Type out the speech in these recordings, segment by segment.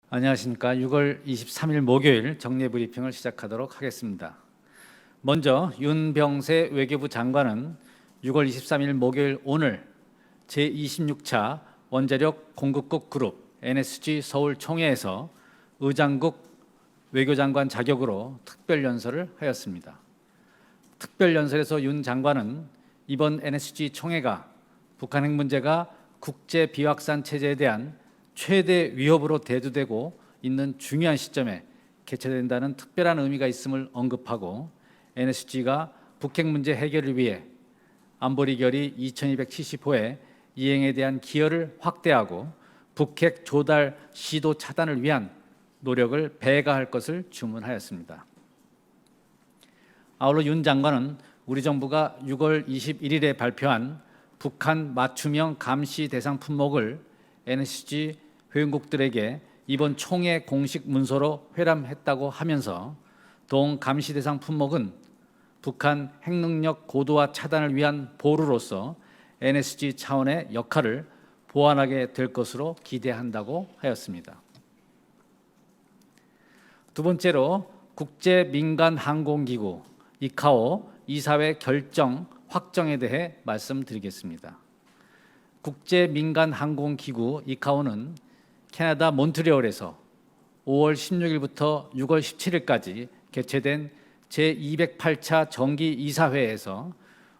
안녕하십니까. 6월 23일 목요일 정례 브리핑을 시작하도록 하겠습니다. 먼저 윤병세 외교부 장관은 6월 23일 목요일 오늘 제26차 원자력 공급국 그룹 NSG 서울 총회에서 의장국 외교장관 자격으로 특별연설을 하였습니다. 특별연설에서 윤 장관은 이번 NSG 총회가 북한 핵 문제가 국제 비확산 체제에 대한 최대 위협으로 대두되고 있는 중요한 시점에 개최된다는 특별한 의미가 있음을 언급하고 NSG가 북핵 문제 해결을 위해 안보리 결의 2270호의 이행에 대한 기여를 확대하고 북핵 조달 시도 차단을 위한 노력을 배가할 것을 주문하였습니다. 아울러 윤 장관은 우리 정부가 6월 21일에 발표한 북한 맞춤형 감시 대상 품목을 NSG 회원국들에게 이번 총회 공식 문서로 회람했다고 하면서 동 감시 대상 품목은 북한 핵능력 고도화 차단을 위한 보루로서 NSG 차원의 역할을 보완하게 될 것으로 기대한다고 하였습니다. 두 번째로 국제민간항공기구 이카오 이사회 결정 확정에 대해 말씀드리겠습니다. 국제민간항공기구 이카오는 캐나다 몬트리올에서 5월 16일부터 6월 17일까지 개최된 제208차 정기 이사회에서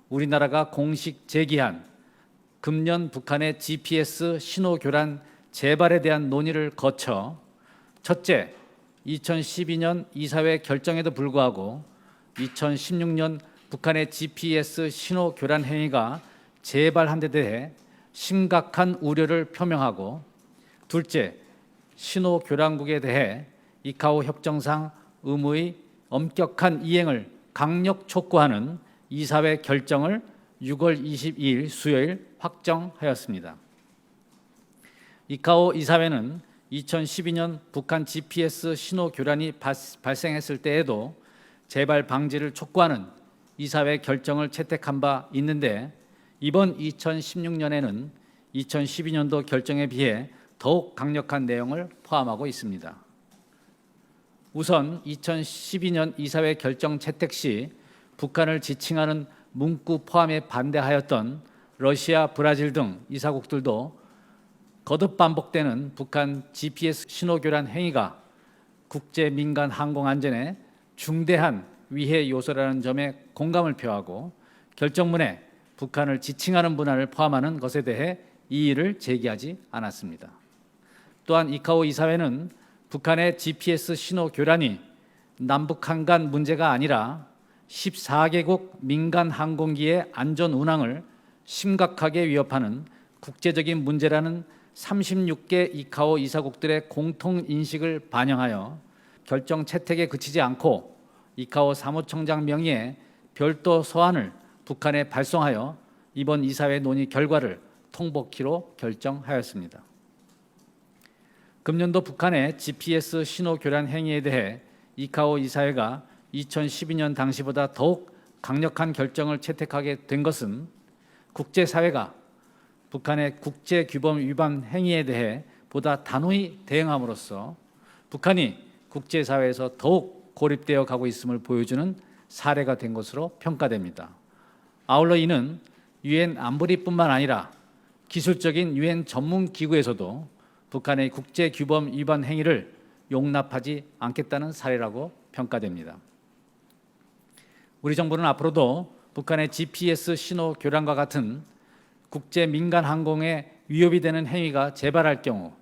우리나라가 공식 제기한 금년 북한의 GPS 신호 교란 재발에 대한 논의를 거쳐 첫째, 2012년 이사회 결정에도 불구하고 2016년 북한의 GPS 신호 교란 행위가 재발한 데 대해 심각한 우려를 표명하고 둘째, 신호 교란국에 대해 이카오 협정상 의무의 엄격한 이행을 강력 촉구하는 이사회 결정을 6월 22일 수요일 확정하였습니다. 이카오 이사회는 2012년 북한 GPS 신호 교란이 발생했을 때에도 재발 방지를 촉구하는 이사회 결정을 채택한 바 있는데 이번 2016년에는 2012년도 결정에 비해 더욱 강력한 내용을 포함하고 있습니다. 우선 2012년 이사회 결정 채택 시 북한을 지칭하는 문구 포함에 반대하였던 러시아, 브라질 등 이사국들도 거듭 반복되는 북한 GPS 신호 교란 행위가 국제 민간 항공 안전에 중대한 위해 요소라는 점에 공감을 표하고 결정문에 북한을 지칭하는 문안을 포함하는 것에 대해 이의를 제기하지 않았습니다. 또한 이카오 이사회는 북한의 GPS 신호 교란이 남북 한간 문제가 아니라 14개국 민간 항공기의 안전 운항을 심각하게 위협하는 국제적인 문제라는 36개 이카오 이사국들의 공통 인식을 반영하여 결정 채택에 그치지 않고 이카오 사무총장 명의의 별도 서한을 북한에 발송하여 이번 이사회 논의 결과를 통보키로 결정하였습니다. 금년도 북한의 GPS 신호 교란 행위에 대해 이카오 이사회가 2012년 당시보다 더욱 강력한 결정을 채택하게 된 것은 국제사회가 북한의 국제규범 위반 행위에 대해 보다 단호히 대응함으로써 북한이 국제사회에서 더욱 고립되어 가고 있음을 보여주는 사례가 된 것으로 평가됩니다. 아울러 이는 유엔 안보리뿐만 아니라 기술적인 유엔 전문기구에서도 북한의 국제규범 위반 행위를 용납하지 않겠다는 사례라고 평가됩니다. 우리 정부는 앞으로도 북한의 GPS 신호 교란과 같은 국제 민간 항공에 위협이 되는 행위가 재발할 경우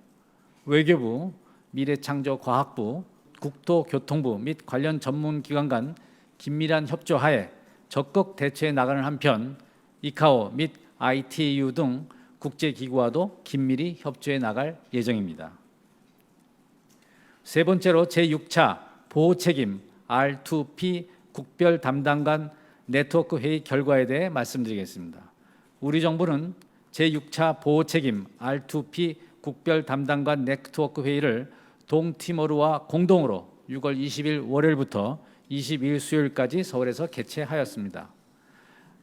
외교부, 미래창조과학부, 국토교통부 및 관련 전문기관 간 긴밀한 협조하에 적극 대처해 나가는 한편 이카오 및 ITU 등 국제기구와도 긴밀히 협조해 나갈 예정입니다. 세 번째로 제6차 보호책임 R2P 국별 담당관 네트워크 회의 결과에 대해 말씀드리겠습니다. 우리 정부는 제6차 보호책임 R2P 국별 담당관 네트워크 회의를 동티모르와 공동으로 6월 20일 월요일부터 22일 수요일까지 서울에서 개최하였습니다.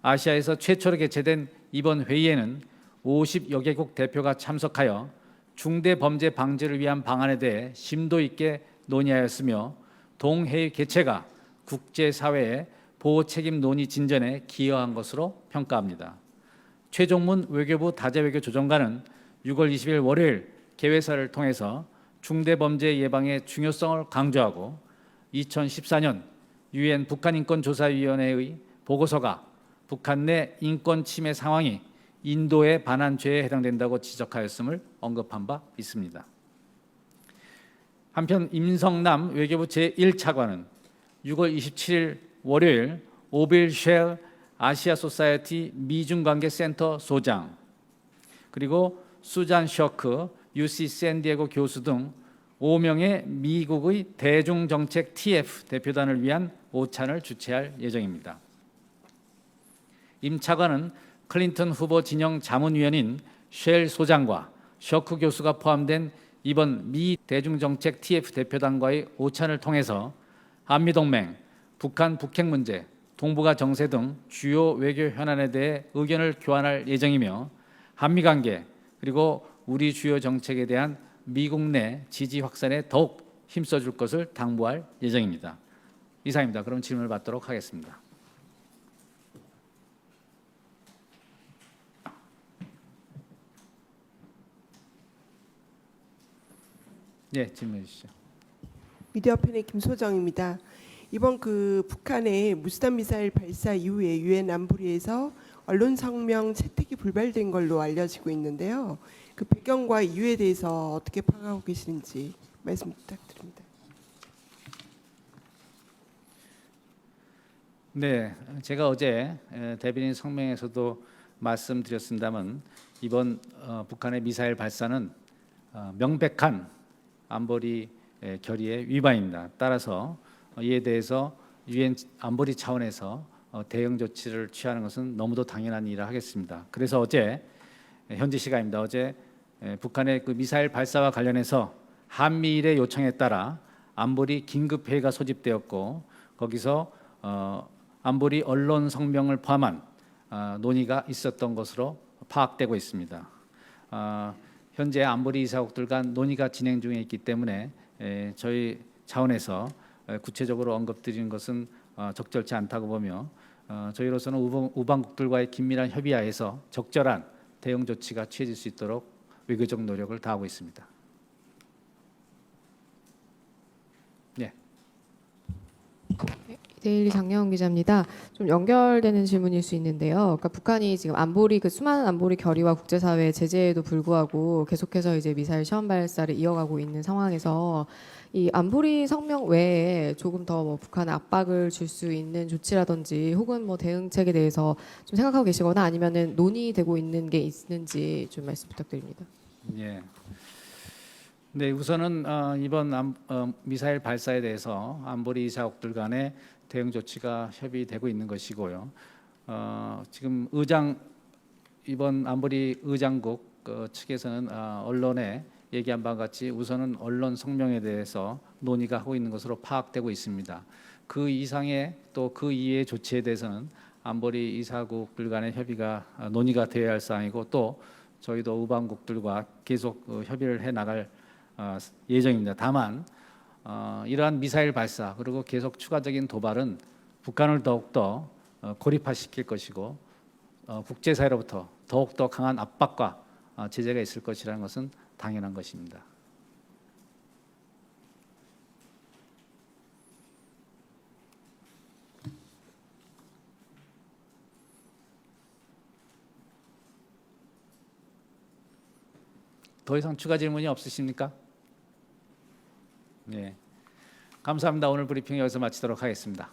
아시아에서 최초로 개최된 이번 회의에는 50여 개국 대표가 참석하여 중대 범죄 방지를 위한 방안에 대해 심도 있게 논의하였으며 동해의 개최가 국제사회의 보호 책임 논의 진전에 기여한 것으로 평가합니다. 최종문 외교부 다재외교 조정관은 6월 20일 월요일 개회사를 통해서 중대범죄 예방의 중요성을 강조하고 2014년 유엔 북한인권조사위원회의 보고서가 북한 내 인권 침해 상황이 인도에 반한 죄에 해당된다고 지적하였음을 언급한 바 있습니다. 한편 임성남 외교부 제1차관은 6월 27일 월요일 오빌 쉘 아시아 소사이어티 미중관계센터 소장 그리고 수잔 셔크 UC 샌디에고 교수 등 5명의 미국의 대중정책 TF 대표단을 위한 오찬을 주최할 예정입니다. 임 차관은 클린턴 후보 진영 자문위원인 쉘 소장과 셔크 교수가 포함된 이번 미 대중정책 TF 대표단과의 오찬을 통해서 한미동맹, 북한 북핵 문제, 동북아 정세 등 주요 외교 현안에 대해 의견을 교환할 예정이며 한미관계 그리고 우리 주요 정책에 대한 미국 내 지지 확산에 더욱 힘써줄 것을 당부할 예정입니다. 이상입니다. 그럼 질문을 받도록 하겠습니다. 네, 질문해 주시죠. 미디어편의 김소정입니다. 이번 북한의 무수단 미사일 발사 이후에 유엔 안보리에서 언론 성명 채택이 불발된 걸로 알려지고 있는데요. 그 배경과 이유에 대해서 어떻게 파악하고 계시는지 말씀 부탁드립니다. 네, 제가 어제 대변인 성명에서도 말씀드렸습니다만 이번 북한의 미사일 발사는 명백한 안보리 결의의 위반입니다. 따라서 이에 대해서 유엔 안보리 차원에서 대응 조치를 취하는 것은 너무도 당연한 일이라 하겠습니다. 그래서 어제 현지 시간입니다. 어제 북한의 그 미사일 발사와 관련해서 한미일의 요청에 따라 안보리 긴급 회의가 소집되었고 거기서 안보리 언론 성명을 포함한 논의가 있었던 것으로 파악되고 있습니다. 현재 안보리 이사국들 간 논의가 진행 중에 있기 때문에 저희 차원에서 구체적으로 언급드리는 것은 적절치 않다고 보며 저희로서는 우방국들과의 긴밀한 협의하에서 적절한 대응 조치가 취해질 수 있도록 외교적 노력을 다하고 있습니다. 네. 데일리 장려원 기자입니다. 좀 연결되는 질문일 수 있는데요. 그러니까 북한이 지금 안보리 수많은 안보리 결의와 국제사회 제재에도 불구하고 계속해서 이제 미사일 시험 발사를 이어가고 있는 상황에서 이 안보리 성명 외에 조금 더 북한에 압박을 줄 수 있는 조치라든지 혹은 대응책에 대해서 좀 생각하고 계시거나 아니면은 논의되고 있는 게 있는지 좀 말씀 부탁드립니다. 예. 네, 우선은 이번 미사일 발사에 대해서 안보리 이사국들 간의 대응 조치가 협의되고 있는 것이고요. 지금 이번 안보리 의장국 측에서는 언론에 얘기한 바와 같이 우선은 언론 성명에 대해서 논의가 하고 있는 것으로 파악되고 있습니다. 그 이상의 또 그 이외의 조치에 대해서는 안보리 이사국들 간의 협의가 논의가 되어야 할 사항이고 또 저희도 우방국들과 계속 협의를 해 나갈 예정입니다. 다만 이러한 미사일 발사 그리고 계속 추가적인 도발은 북한을 더욱더 고립화시킬 것이고 국제사회로부터 더욱더 강한 압박과 제재가 있을 것이라는 것은 당연한 것입니다. 더 이상 추가 질문이 없으십니까? 네, 감사합니다. 오늘 브리핑 여기서 마치도록 하겠습니다.